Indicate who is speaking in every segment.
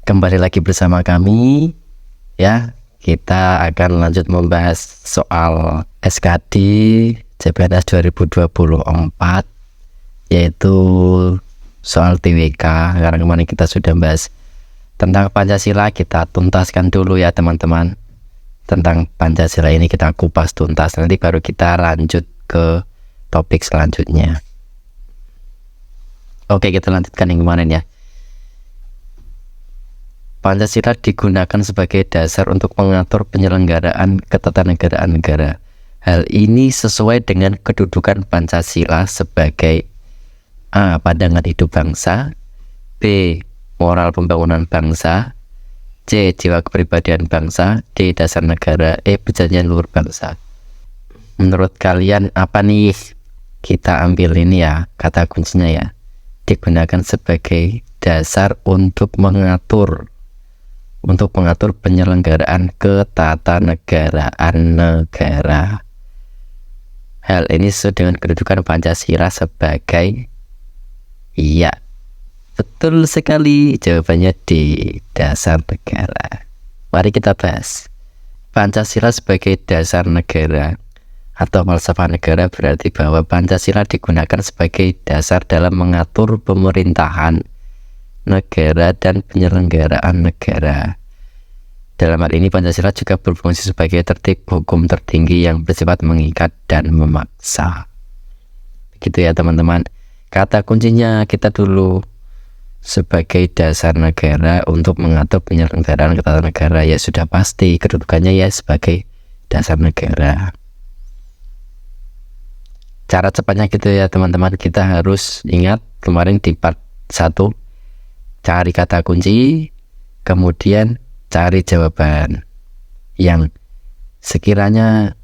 Speaker 1: Kembali lagi bersama kami ya. Kita akan lanjut membahas soal SKD CPNS 2024, yaitu soal TWK. Karena kemarin kita sudah bahas tentang Pancasila, kita tuntaskan dulu ya teman-teman. Tentang Pancasila ini kita kupas tuntas, nanti baru kita lanjut ke topik selanjutnya. Oke, kita lanjutkan yang kemarin ya. Pancasila digunakan sebagai dasar untuk mengatur penyelenggaraan ketatanegaraan negara. Hal ini sesuai dengan kedudukan Pancasila sebagai A. Pandangan hidup bangsa, B. Moral pembangunan bangsa, C. Jiwa kepribadian bangsa, D. Dasar negara, E. Perjanjian luhur bangsa. Menurut kalian apa nih? Kita ambil ini ya, kata kuncinya ya. Digunakan sebagai dasar untuk mengatur penyelenggaraan ketatanegaraan negara. Hal ini sesuai dengan kedudukan Pancasila sebagai, iya, betul sekali, jawabannya D. Dasar negara. Mari kita bahas. Pancasila sebagai dasar negara atau falsafah negara berarti bahwa Pancasila digunakan sebagai dasar dalam mengatur pemerintahan negara dan penyelenggaraan negara. Dalam hal ini Pancasila juga berfungsi sebagai tertib hukum tertinggi yang bersifat mengikat dan memaksa. Begitu ya teman-teman. Kata kuncinya kita dulu, sebagai dasar negara untuk mengatur penyelenggaraan ketatanegaraan, ya sudah pasti kedudukannya ya sebagai dasar negara. Cara cepatnya gitu ya teman-teman, kita harus ingat kemarin di part 1, cari kata kunci, kemudian cari jawaban yang sekiranya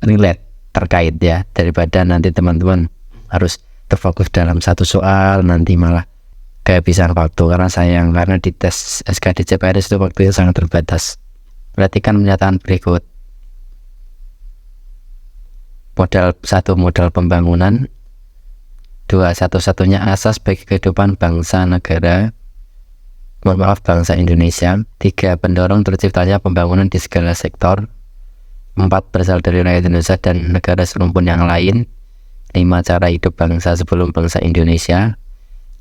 Speaker 1: relate, terkait ya, daripada nanti teman-teman harus terfokus dalam satu soal, nanti malah kehabisan waktu. Karena sayang, karena di tes SKD CPNS itu waktunya sangat terbatas. Perhatikan pernyataan berikut. Modal 1, modal pembangunan. 2, satu-satunya asas bagi kehidupan bangsa negara, bangsa Indonesia. 3, pendorong terciptanya pembangunan di segala sektor. 4, berasal dari rakyat Indonesia dan negara serumpun yang lain. 5, cara hidup bangsa sebelum bangsa Indonesia.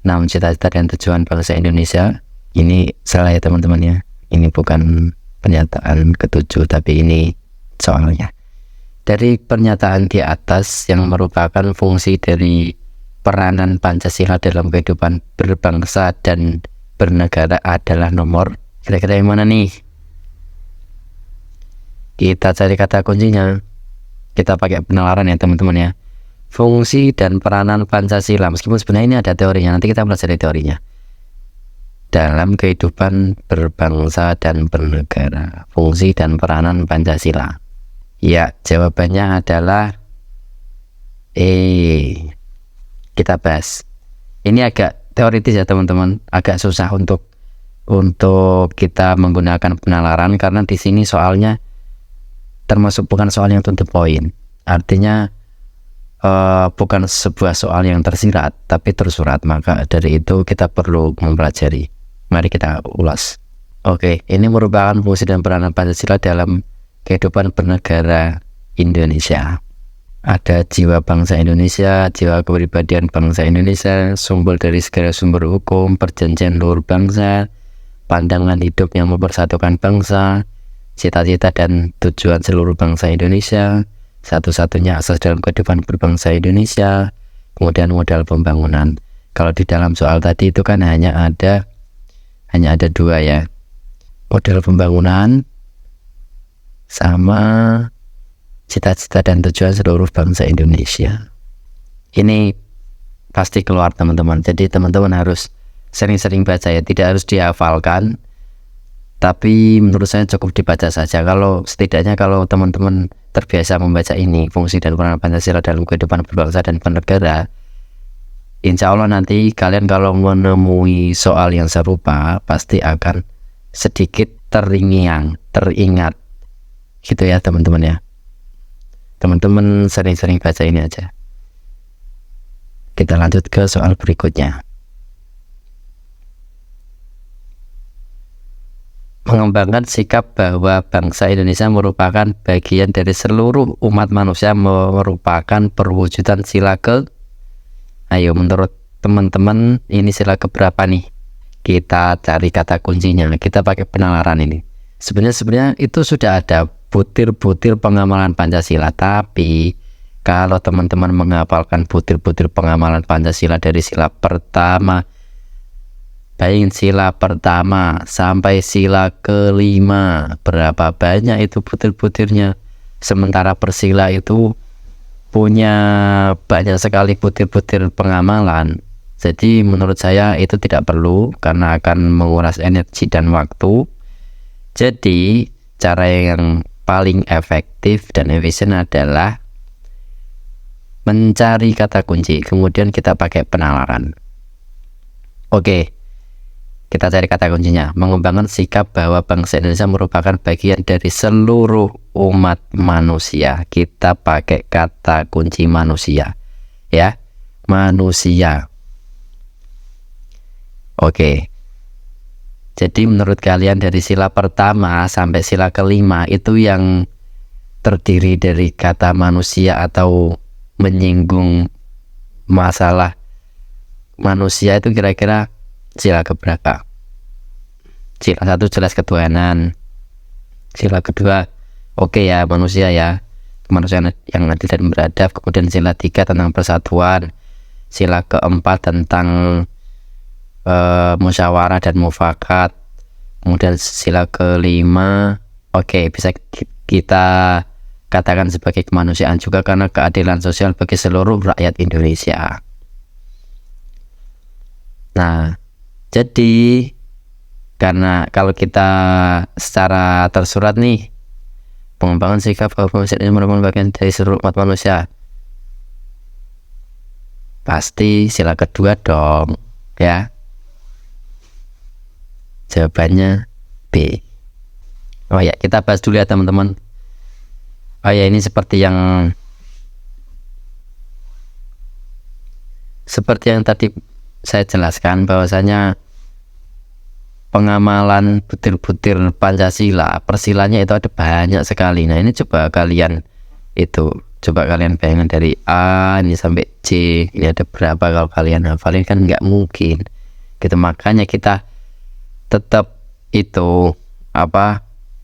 Speaker 1: 6, cita-cita dan tujuan bangsa Indonesia. Ini salah ya teman-teman ya, ini bukan pernyataan ke-7, tapi ini soalnya. Dari pernyataan di atas yang merupakan fungsi dari peranan Pancasila dalam kehidupan berbangsa dan bernegara adalah nomor, kira-kira yang mana nih? Kita cari kata kuncinya. Kita pakai penalaran ya teman-teman ya. Fungsi dan peranan Pancasila, meskipun sebenarnya ini ada teorinya, nanti kita pelajari teorinya. Dalam kehidupan berbangsa dan bernegara, fungsi dan peranan Pancasila. Ya, jawabannya adalah kita bahas. Ini agak teoritis ya teman-teman, agak susah untuk kita menggunakan penalaran karena di sini soalnya termasuk bukan soal yang to the point. Artinya bukan sebuah soal yang tersirat tapi tersurat, maka dari itu kita perlu mempelajari. Mari kita ulas. Oke, ini merupakan fungsi dan peranan Pancasila dalam kehidupan bernegara Indonesia. Ada jiwa bangsa Indonesia, jiwa kepribadian bangsa Indonesia, sumber dari segala sumber hukum, perjanjian luhur bangsa, pandangan hidup yang mempersatukan bangsa, cita-cita dan tujuan seluruh bangsa Indonesia, satu-satunya asas dalam kehidupan berbangsa Indonesia, kemudian modal pembangunan. Kalau di dalam soal tadi itu kan hanya ada 2 ya, modal pembangunan sama cita-cita dan tujuan seluruh bangsa Indonesia. Ini pasti keluar teman-teman, jadi teman-teman harus sering-sering baca ya, tidak harus dihafalkan, tapi menurut saya cukup dibaca saja. Kalau setidaknya kalau teman-teman terbiasa membaca ini, fungsi dan peranan Pancasila dalam kehidupan berbangsa dan bernegara, insya Allah nanti kalian kalau menemui soal yang serupa pasti akan sedikit teringat gitu ya teman-teman ya. Teman-teman sering-sering baca ini aja. Kita lanjut ke soal berikutnya. mengembangkan sikap bahwa bangsa Indonesia merupakan bagian dari seluruh umat manusia, merupakan perwujudan sila ke. Ayo, menurut teman-teman ini sila keberapa nih? Kita cari kata kuncinya, kita pakai penalaran ini. Sebenarnya itu sudah ada butir-butir pengamalan Pancasila, tapi kalau teman-teman menghafalkan butir-butir pengamalan Pancasila dari sila pertama, bayangin sila pertama sampai sila kelima, berapa banyak itu butir-butirnya. Sementara persila itu punya banyak sekali butir-butir pengamalan. Jadi menurut saya itu tidak perlu karena akan menguras energi dan waktu. Jadi cara yang paling efektif dan efisien adalah mencari kata kunci, kemudian kita pakai penalaran. Oke, kita cari kata kuncinya. Mengembangkan sikap bahwa bangsa Indonesia merupakan bagian dari seluruh umat manusia. Kita pakai kata kunci manusia, ya, manusia. Oke, jadi menurut kalian dari sila pertama sampai sila kelima itu yang terdiri dari kata manusia atau menyinggung masalah manusia itu kira-kira sila keberapa? Sila 1 jelas ketuhanan. Sila kedua oke ya, manusia ya, kemanusiaan yang adil dan beradab. Kemudian sila 3 tentang persatuan. Sila keempat tentang musyawarah dan mufakat. Kemudian sila kelima oke, bisa kita katakan sebagai kemanusiaan juga karena keadilan sosial bagi seluruh rakyat Indonesia. Nah, jadi karena kalau kita secara tersurat nih, pengembangan sikap bahwa manusia ini merupakan bagian dari seluruh umat manusia, pasti sila kedua dong, ya. Jawabannya B. Oh ya, kita bahas dulu ya teman-teman. Oh ya, ini seperti yang tadi saya jelaskan bahwasanya pengamalan butir-butir Pancasila, persilanya itu ada banyak sekali. Nah, ini coba kalian bayangkan dari A ini sampai C, ini ada berapa kalau kalian hafalin, kan nggak mungkin gitu. Makanya kita tetap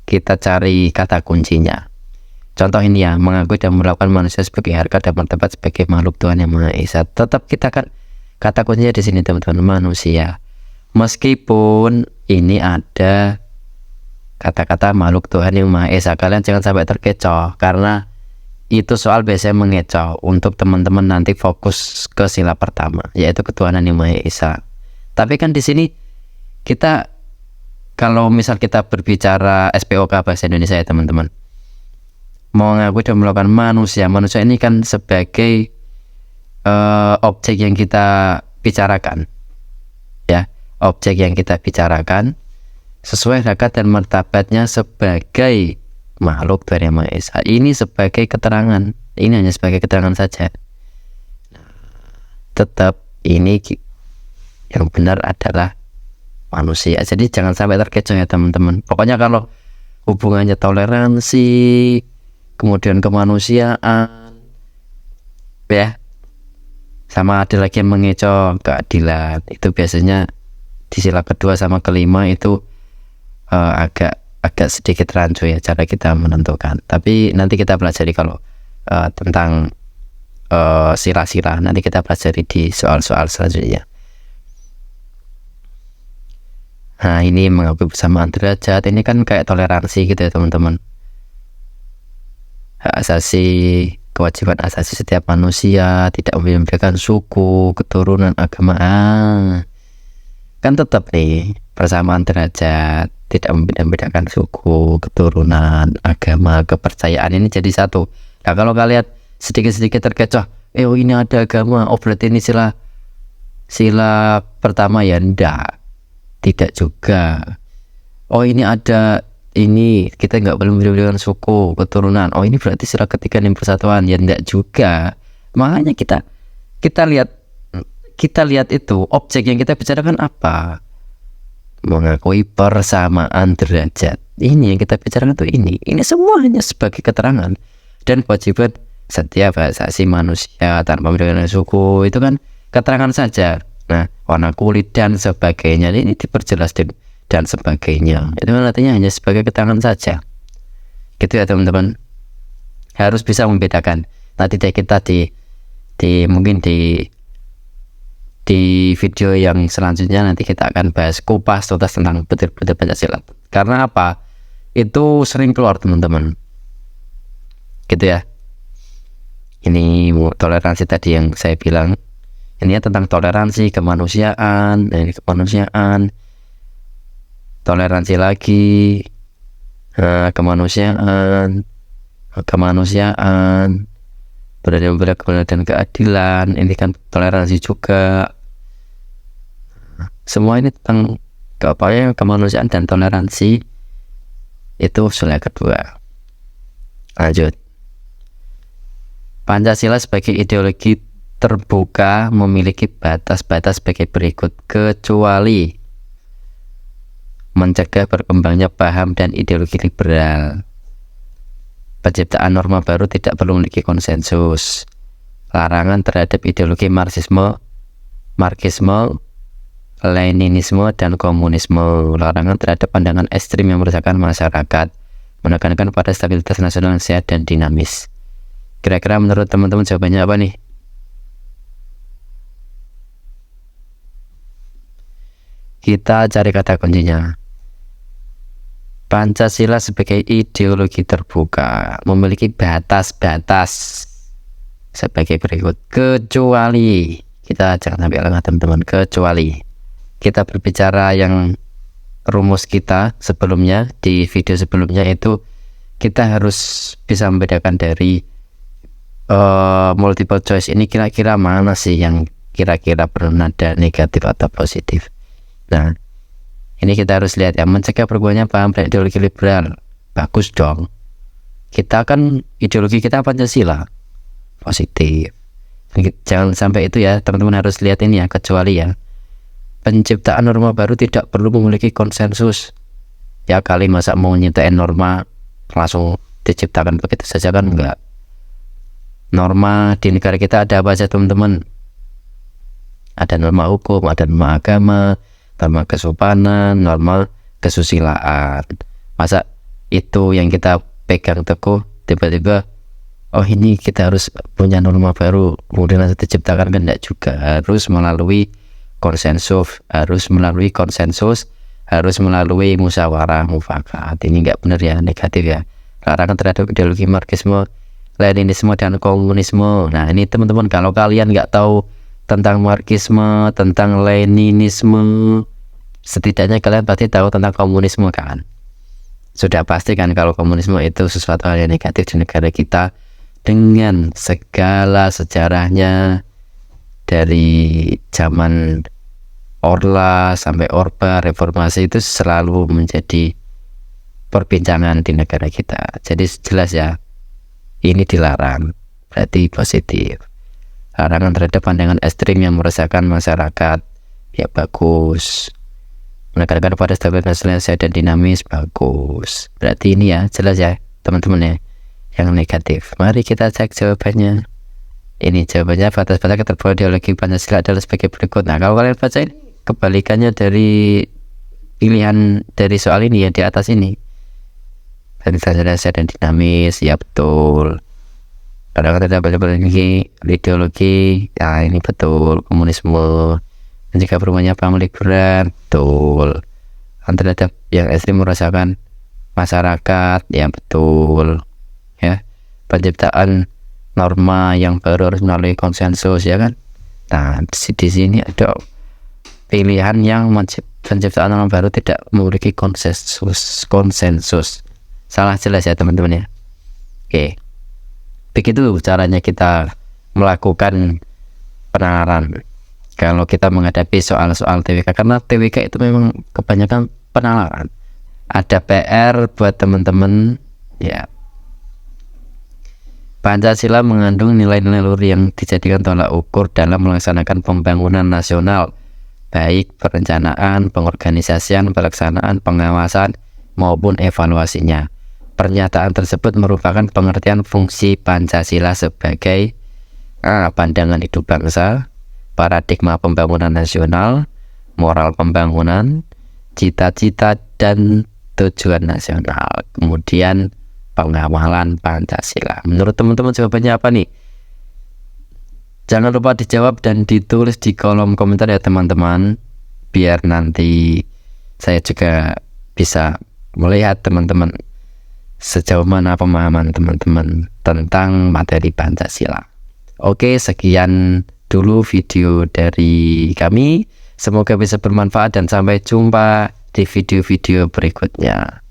Speaker 1: kita cari kata kuncinya. Contoh ini ya, mengakui dan melakukan manusia sebagai harga dan martabat sebagai makhluk Tuhan yang Maha Esa. Tetap kita kan kata kuncinya di sini teman-teman, manusia. Meskipun ini ada kata-kata makhluk Tuhan yang Maha Esa, kalian jangan sampai terkecoh karena itu soal biasanya mengecoh. Untuk teman-teman nanti fokus ke sila pertama, yaitu ketuhanan yang Maha Esa. Tapi kan di sini kita, kalau misal kita berbicara SPOK bahasa Indonesia ya teman-teman, mau mengakui dan melakukan manusia ini kan sebagai objek yang kita bicarakan, ya, objek yang kita bicarakan sesuai harkat dan martabatnya sebagai makhluk Tuhan yang Maha Esa. Ini sebagai keterangan, ini hanya sebagai keterangan saja. Tetap ini yang benar adalah manusia. Jadi jangan sampai terkecoh ya teman-teman. Pokoknya kalau hubungannya toleransi, kemudian kemanusiaan, ya, sama ada lagi yang mengecoh keadilan, itu biasanya di sila kedua sama kelima itu agak sedikit rancu ya cara kita menentukan. Tapi nanti kita pelajari kalau tentang sila-sila, nanti kita pelajari di soal-soal selanjutnya. Nah, ini mengakui bersamaan derajat, ini kan kayak toleransi gitu ya teman-teman. Hak asasi, kewajiban asasi setiap manusia, tidak membedakan suku, keturunan, agama. Kan tetap nih persamaan derajat, tidak membedakan suku, keturunan, agama, kepercayaan, ini jadi satu. Nah, kalau kalian sedikit-sedikit terkecoh, ini ada agama, berarti ini sila pertama ya, tidak juga. Ini ada, ini kita nggak boleh membedakan suku, keturunan. Ini berarti sila ketiga dan persatuan ya, enggak juga. Makanya kita lihat itu objek yang kita bicarakan apa. mengakui persamaan derajat. Ini yang kita bicarakan tuh ini semuanya sebagai keterangan dan kewajiban setiap hak asasi manusia tanpa membedakan suku, itu kan keterangan saja. Nah, warna kulit dan sebagainya ini diperjelas dan sebagainya, itu kan artinya hanya sebagai keterangan saja. Gitu ya teman-teman, harus bisa membedakan. Nanti kita mungkin di video yang selanjutnya nanti kita akan bahas kupas tuntas tentang betul-betul Pancasila. Karena apa? Itu sering keluar teman-teman. Gitu ya. Ini toleransi tadi yang saya bilang. Ini ya tentang toleransi, kemanusiaan, kemanusiaan, toleransi lagi, kemanusiaan, beradab dan keadilan. Ini kan toleransi juga. Semua ini tentang kemanusiaan dan toleransi. Itu usul yang kedua. Lanjut. Pancasila sebagai ideologi terbuka memiliki batas-batas sebagai berikut, kecuali mencegah berkembangnya paham dan ideologi liberal. Penciptaan norma baru tidak perlu memiliki konsensus. Larangan terhadap ideologi Marxisme, Leninisme, dan komunisme. Larangan terhadap pandangan ekstrim yang meresahkan masyarakat. Menekankan pada stabilitas nasional yang sehat dan dinamis. Kira-kira menurut teman-teman jawabannya apa nih? Kita cari kata kuncinya. Pancasila sebagai ideologi terbuka memiliki batas-batas sebagai berikut, kecuali, kita jangan sampai lengah teman-teman, kecuali kita berbicara yang rumus kita sebelumnya, di video sebelumnya itu kita harus bisa membedakan dari multiple choice ini kira-kira mana sih yang kira-kira bernada negatif atau positif. Nah, ini kita harus lihat ya, mencegah berkembangnya paham dan ideologi liberal. Bagus dong. Kita kan ideologi kita Pancasila, positif. Jangan sampai itu ya, teman-teman harus lihat ini ya, kecuali ya. Penciptaan norma baru tidak perlu memiliki konsensus. Ya kali masa mau nyiptain norma langsung diciptakan begitu saja kan enggak. Norma di negara kita ada apa aja teman-teman? Ada norma hukum, ada norma agama, norma kesopanan, norma kesusilaan. Masa itu yang kita pegang teguh tiba-tiba oh ini kita harus punya norma baru kemudian langsung diciptakan, kan enggak juga. Harus melalui konsensus, harus melalui musyawarah mufakat. Ini enggak benar ya, negatif ya. Larangan terhadap ideologi Marxisme, Leninisme, dan komunisme. Nah ini teman-teman, kalau kalian nggak tahu tentang Marxisme, tentang Leninisme, setidaknya kalian pasti tahu tentang komunisme kan. Sudah pasti kan kalau komunisme itu sesuatu hal yang negatif di negara kita, dengan segala sejarahnya dari zaman Orla sampai Orba, reformasi itu selalu menjadi perbincangan di negara kita. Jadi jelas ya, ini dilarang, berarti positif. Larangan terhadap pandangan ekstrim yang meresahkan masyarakat, ya bagus. Menekankan pada stabilitas nasional sehat dan dinamis, bagus. Berarti ini ya, jelas ya teman-teman ya, yang negatif. Mari kita cek jawabannya. Ini jawabannya, batas-batas keterbukaan ideologi Pancasila adalah sebagai berikut. Nah kalau kalian baca ini, kebalikannya dari pilihan dari soal ini ya, di atas ini. Stabilitas sehat dan dinamis, ya betul. Kadang-kadang tidak boleh ideologi, ya ini betul. Komunisme, dan jika perumahannya paham liberal, betul. Terhadap yang ekstrim merasakan masyarakat, ya betul. Ya, penciptaan norma yang baru harus melalui konsensus, ya kan. Nah di sini ada pilihan yang penciptaan norma baru tidak memiliki konsensus. Salah jelas ya teman-teman ya. Oke, begitu caranya kita melakukan penalaran kalau kita menghadapi soal-soal TWK, karena TWK itu memang kebanyakan penalaran. Ada PR buat teman-teman ya. Pancasila mengandung nilai-nilai luhur yang dijadikan tolak ukur dalam melaksanakan pembangunan nasional baik perencanaan, pengorganisasian, pelaksanaan, pengawasan, maupun evaluasinya. Pernyataan tersebut merupakan pengertian fungsi Pancasila sebagai pandangan hidup bangsa, paradigma pembangunan nasional, moral pembangunan, cita-cita dan tujuan nasional, kemudian pengawalan Pancasila. Menurut teman-teman jawabannya apa nih? Jangan lupa dijawab dan ditulis di kolom komentar ya teman-teman, biar nanti saya juga bisa melihat teman-teman sejauh mana pemahaman teman-teman tentang materi Pancasila. Oke, sekian dulu video dari kami. Semoga bisa bermanfaat dan sampai jumpa di video-video berikutnya.